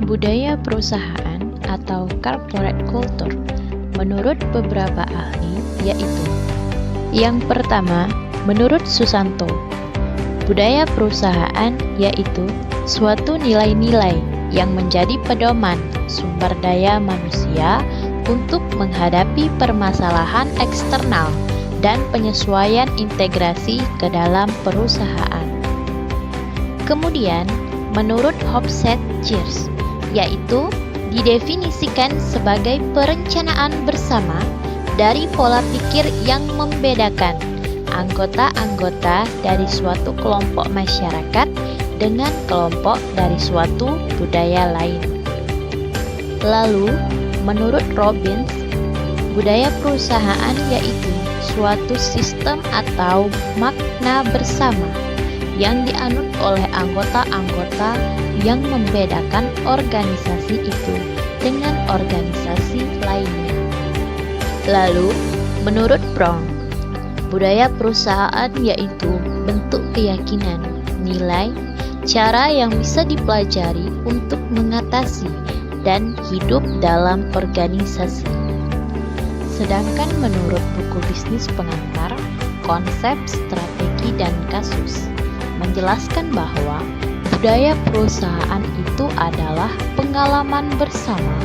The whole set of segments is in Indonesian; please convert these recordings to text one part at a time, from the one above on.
Budaya perusahaan atau corporate culture menurut beberapa ahli yaitu: yang pertama, menurut Susanto, budaya perusahaan yaitu suatu nilai-nilai yang menjadi pedoman sumber daya manusia untuk menghadapi permasalahan eksternal dan penyesuaian integrasi ke dalam perusahaan. Kemudian, menurut Hofstede Geertz, yaitu didefinisikan sebagai perencanaan bersama dari pola pikir yang membedakan anggota-anggota dari suatu kelompok masyarakat dengan kelompok dari suatu budaya lain. Lalu, menurut Robbins, budaya perusahaan yaitu suatu sistem atau makna bersama yang dianut oleh anggota-anggota yang membedakan organisasi itu dengan organisasi lainnya. Lalu, menurut Brown, budaya perusahaan yaitu bentuk keyakinan, nilai, cara yang bisa dipelajari untuk mengatasi dan hidup dalam organisasi. Sedangkan menurut buku bisnis pengantar, konsep, strategi, dan kasus menjelaskan bahwa budaya perusahaan itu adalah pengalaman bersama,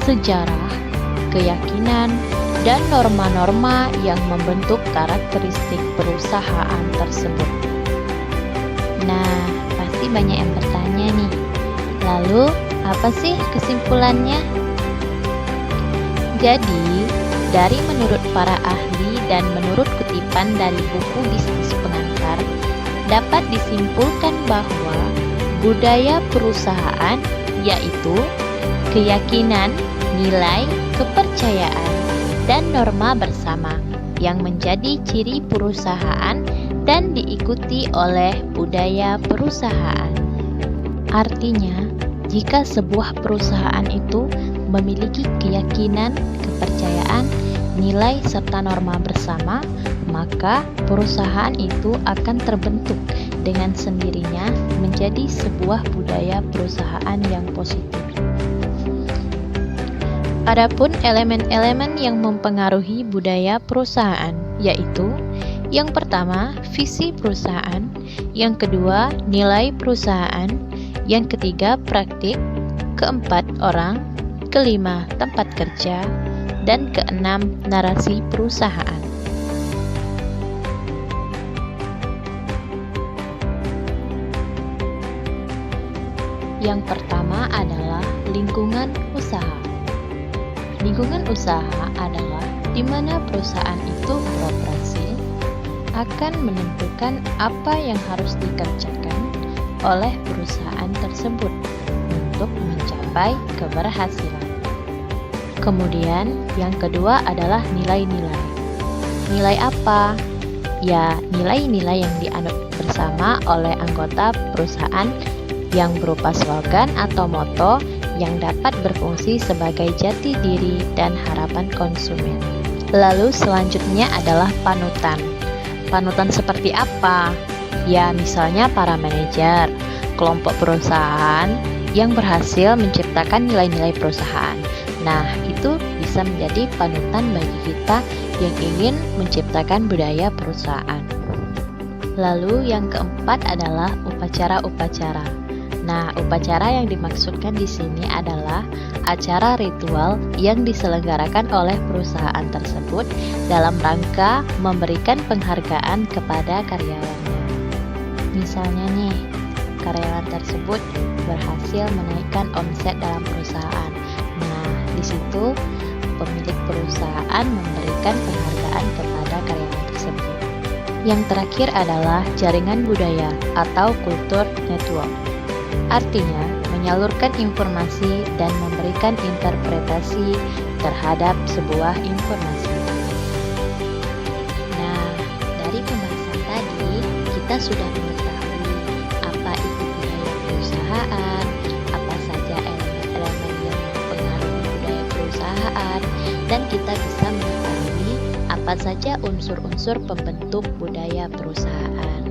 sejarah, keyakinan, dan norma-norma yang membentuk karakteristik perusahaan tersebut. Nah, pasti banyak yang bertanya nih, lalu apa sih kesimpulannya? Jadi, dari menurut para ahli dan menurut kutipan dari buku bisnis pengantar, dapat disimpulkan bahwa budaya perusahaan yaitu keyakinan, nilai, kepercayaan, dan norma bersama yang menjadi ciri perusahaan dan diikuti oleh budaya perusahaan. Artinya, jika sebuah perusahaan itu memiliki keyakinan, kepercayaan, nilai, serta norma bersama, maka perusahaan itu akan terbentuk dengan sendirinya menjadi sebuah budaya perusahaan yang positif. Adapun elemen-elemen yang mempengaruhi budaya perusahaan yaitu: yang pertama, visi perusahaan, yang kedua, nilai perusahaan, yang ketiga, praktik, keempat, orang, kelima, tempat kerja, dan keenam, narasi perusahaan. Yang pertama adalah lingkungan usaha. Lingkungan usaha adalah di mana perusahaan itu beroperasi, akan menentukan apa yang harus dikerjakan oleh perusahaan tersebut untuk mencapai keberhasilan. Kemudian, yang kedua adalah nilai-nilai. Nilai apa? Ya, nilai-nilai yang dianut bersama oleh anggota perusahaan yang berupa slogan atau moto yang dapat berfungsi sebagai jati diri dan harapan konsumen. Lalu selanjutnya adalah panutan. Panutan seperti apa? Ya, misalnya para manajer, kelompok perusahaan yang berhasil menciptakan nilai-nilai perusahaan. Nah, itu bisa menjadi panutan bagi kita yang ingin menciptakan budaya perusahaan. Lalu yang keempat adalah upacara-upacara. Nah, upacara yang dimaksudkan di sini adalah acara ritual yang diselenggarakan oleh perusahaan tersebut dalam rangka memberikan penghargaan kepada karyawannya. Misalnya nih, karyawan tersebut berhasil menaikkan omset dalam perusahaan. Nah, di situ pemilik perusahaan memberikan penghargaan kepada karyawan tersebut. Yang terakhir adalah jaringan budaya atau kultur network. Artinya, menyalurkan informasi dan memberikan interpretasi terhadap sebuah informasi. Nah, dari pembahasan tadi, kita sudah mengetahui apa itu budaya perusahaan, apa saja elemen-elemen yang mempengaruhi budaya perusahaan, dan kita bisa mengetahui apa saja unsur-unsur pembentuk budaya perusahaan.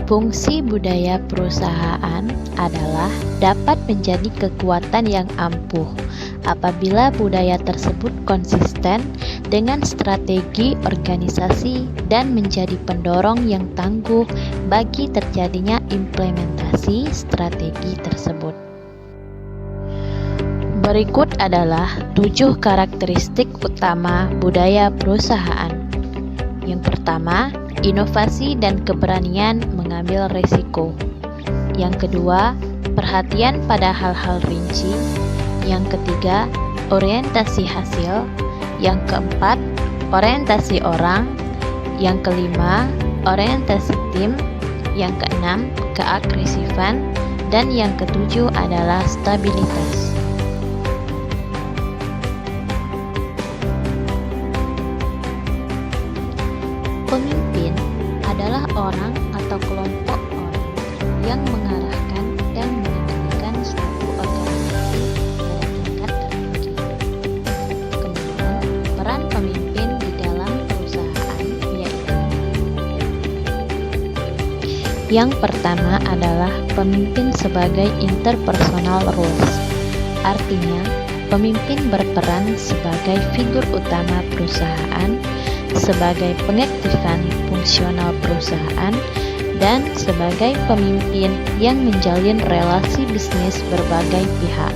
Fungsi budaya perusahaan adalah dapat menjadi kekuatan yang ampuh apabila budaya tersebut konsisten dengan strategi organisasi dan menjadi pendorong yang tangguh bagi terjadinya implementasi strategi tersebut. Berikut adalah 7 karakteristik utama budaya perusahaan. Yang pertama, inovasi dan keberanian mengambil risiko. Yang kedua, perhatian pada hal-hal rinci. Yang ketiga, orientasi hasil. Yang keempat, orientasi orang. Yang kelima, orientasi tim. Yang keenam, keagresifan. Dan yang ketujuh adalah stabilitas. Pemimpin adalah orang atau kelompok orang yang mengarahkan dan mengendalikan suatu organisasi pada tingkat tertinggi. Kemudian, peran pemimpin di dalam perusahaan yaitu: yang pertama adalah pemimpin sebagai interpersonal roles. Artinya, pemimpin berperan sebagai figur utama perusahaan, sebagai pengaktifan fungsional perusahaan, dan sebagai pemimpin yang menjalin relasi bisnis berbagai pihak.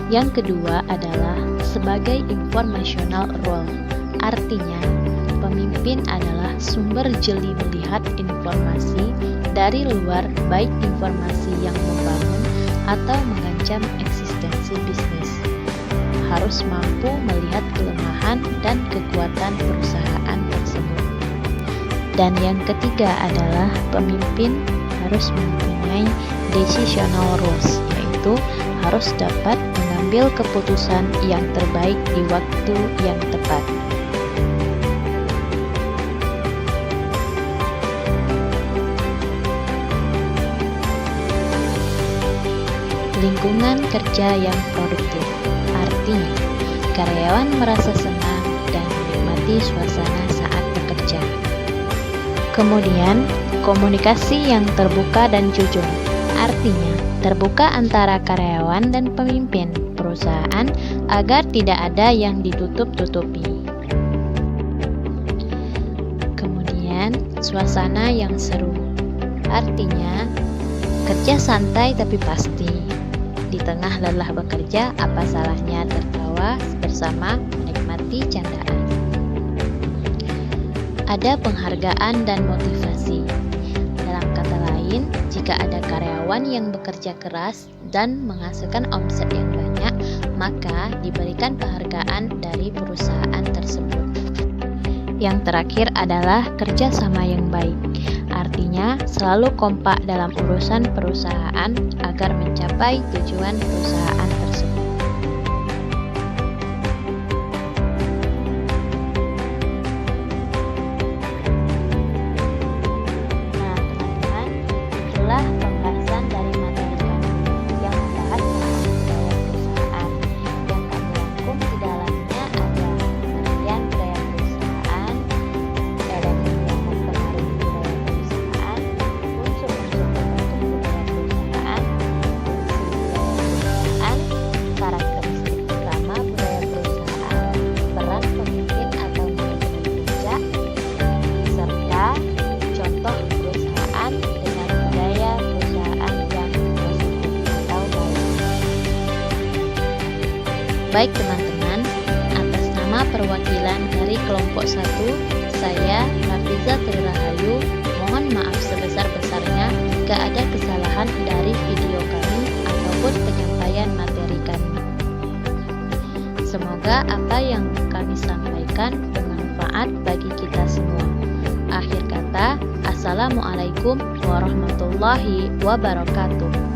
Yang kedua adalah sebagai informational role. Artinya, pemimpin adalah sumber jeli melihat informasi dari luar, baik informasi yang membangun atau mengancam eksistensi bisnis. Harus mampu melihat kelemahan dan kekuatan perusahaan tersebut. Dan yang ketiga adalah pemimpin harus mempunyai decisional rules, yaitu harus dapat mengambil keputusan yang terbaik di waktu yang tepat. Lingkungan kerja yang produktif. Artinya, karyawan merasa senang dan menikmati suasana saat bekerja. Kemudian, komunikasi yang terbuka dan jujur. Artinya, terbuka antara karyawan dan pemimpin perusahaan agar tidak ada yang ditutup-tutupi. Kemudian, suasana yang seru. Artinya, kerja santai tapi pasti. Di tengah lelah bekerja, apa salahnya tertawa bersama menikmati candaan. Ada penghargaan dan motivasi. Dalam kata lain, jika ada karyawan yang bekerja keras dan menghasilkan omset yang banyak, maka diberikan penghargaan dari perusahaan tersebut. Yang terakhir adalah kerjasama yang baik. Artinya, selalu kompak dalam urusan perusahaan agar mencapai tujuan perusahaan tersebut. Nah, teman-teman, itulah pembahasan dari materi kami yang membahas tentang budaya perusahaan. Yang kami rangkum di dalamnya ada pengertian budaya perusahaan, elemen yang mempengaruhi budaya perusahaan, unsur-unsur pembentuk budaya perusahaan, fungsi budaya perusahaan, karakteristik utama budaya perusahaan, peran pemimpin atau manajemen puncak, serta contoh perusahaan dengan budaya perusahaan yang positif atau baik. Baik teman-teman, atas nama perwakilan dari kelompok 1, saya Nafiza Trirahayu mohon maaf sebesar-besarnya jika ada kesalahan dari video kami ataupun penyampaian materi kami. Semoga apa yang kami sampaikan bermanfaat bagi kita semua. Akhir kata, Assalamualaikum warahmatullahi wabarakatuh.